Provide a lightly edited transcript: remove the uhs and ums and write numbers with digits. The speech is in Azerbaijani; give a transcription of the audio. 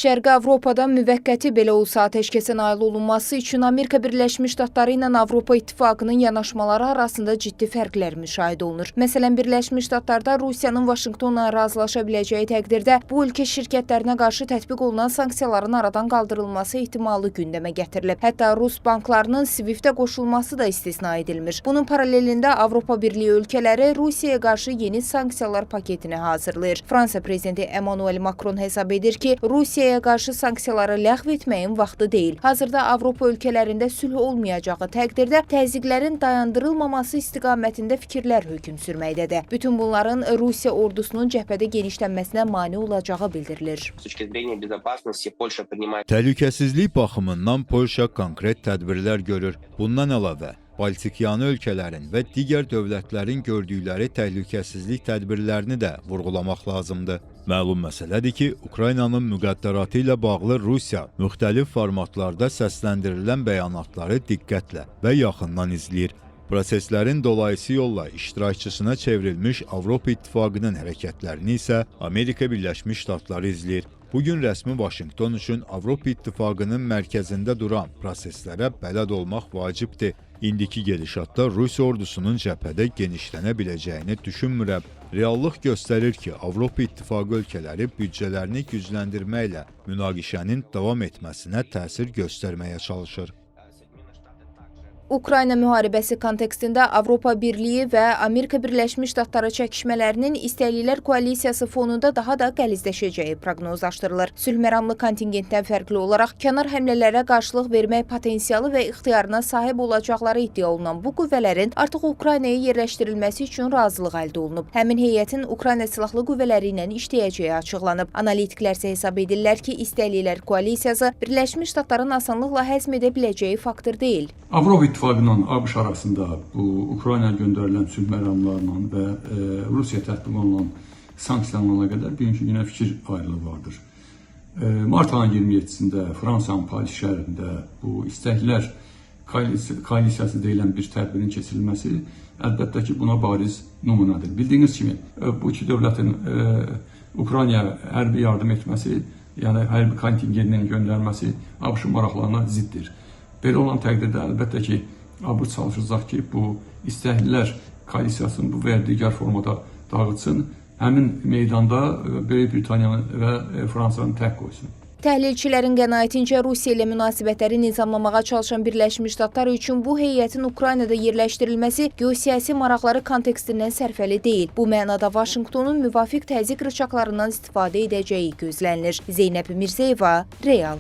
Şərqi Avropada müvəqqəti belə olsa atəşkəsə nail olunması üçün Amerika Birləşmiş Ştatları ilə Avropa İttifaqının yanaşmaları arasında ciddi fərqlər müşahidə olunur. Məsələn, Birləşmiş Ştatlarda Rusiyanın Vaşinqtonla razılaşa biləcəyi təqdirdə bu ölkə şirkətlərinə qarşı tətbiq olunan sanksiyaların aradan qaldırılması ehtimalı gündəmə gətirilib. Hətta Rus banklarının SWIFT-ə qoşulması da istisna edilmir. Bunun paralelində Avropa Birliyi ölkələri Rusiyaya qarşı yeni sanksiyalar paketini hazırlayır. Fransa prezidenti Emmanuel Macron hesab edir ki, Rusiyaya qarşı sanksiyaları ləğv etməyin vaxtı deyil. Hazırda Avropa ölkələrində sülh olmayacağı təqdirdə təzyiqlərin dayandırılmaması istiqamətində fikirlər hökm sürməkdədir. Bütün bunların Rusiya ordusunun cəbhədə genişlənməsinə mane olacağı bildirilir. Təhlükəsizlik baxımından Polşa konkret tədbirlər görür. Bundan əlavə, Baltikyanı ölkələrin və digər dövlətlərin gördükləri təhlükəsizlik tədbirlərini də vurğulamaq lazımdır. Məlum məsələdir ki, Ukraynanın müqəddəratı ilə bağlı Rusiya müxtəlif formatlarda səsləndirilən bəyanatları diqqətlə və yaxından izləyir. Proseslərin dolayısı yolla iştirakçısına çevrilmiş Avropa İttifaqının hərəkətlərini isə Amerika Birləşmiş Ştatları izləyir. Bugün rəsmi Vaşinqton üçün Avropa İttifaqının mərkəzində duran proseslərə bələd olmaq vacibdir. İndiki gedişatda Rusiya ordusunun cəbhədə genişlənə biləcəyini düşünmürəm. Reallıq göstərir ki, Avropa İttifaqı ölkələri büdcələrini gücləndirməklə münaqişənin davam etməsinə təsir göstərməyə çalışır. Ukrayna müharibəsi kontekstində Avropa Birliyi və Amerika Birləşmiş Ştatları çəkişmələrinin İstəklilər koalisiyası fonunda daha da qəlizləşəcəyi proqnozlaşdırılır. Sülhməramlı kontingentdən fərqli olaraq kənar həmlələrə qarşılıq vermək potensialı və ixtiyarına sahib olacaqları iddia olunan bu qüvvələrin artıq Ukraynaya yerləşdirilməsi üçün razılıq əldə olunub. Həmin heyətin Ukrayna silahlı qüvvələri ilə işləyəcəyi açıqlanıb. Analitiklər isə hesab edirlər ki, İstəklilər koalisiyası Birləşmiş Ştatların asanlıqla həzm edə biləcəyi faktor deyil. Avropa İttifaqla ABŞ arasında bu Ukrayna göndərilən sülh məramlarla və Rusiya tətbiq olunan sanksiyalarına qədər bugünkü günə fikir ayrılığı vardır. Mart ayının 27-sində Fransanın Paris şəhərində bu İstəklər koalisiyası deyilən bir tədbirin keçirilməsi əlbəttə ki, buna bariz nümunədir. Bildiyiniz kimi, bu iki dövlətin Ukraynaya hərbi yardım etməsi, yəni hərbi kontingentinin göndərməsi ABŞ maraqlarına ziddir. Belə olan təqdirdə əlbəttə ki, ABŞ çalışacaq ki, bu İstəklilər koalisiyasını bu və ya digər formada dağıtsın, həmin meydanda Böyük Britaniyanı və Fransanı tək qoysun. Təhlilçilərin qənaətincə Rusiya ilə münasibətləri nizamlamağa çalışan Birləşmiş Ştatlar üçün bu heyətin Ukraynada yerləşdirilməsi geosiyasi maraqları kontekstindən sərfəli deyil. Bu mənada Vaşinqtonun müvafiq təzyiq rıçaqlarından istifadə edəcəyi gözlənilir. Zeynəb Mirzəyeva, Real.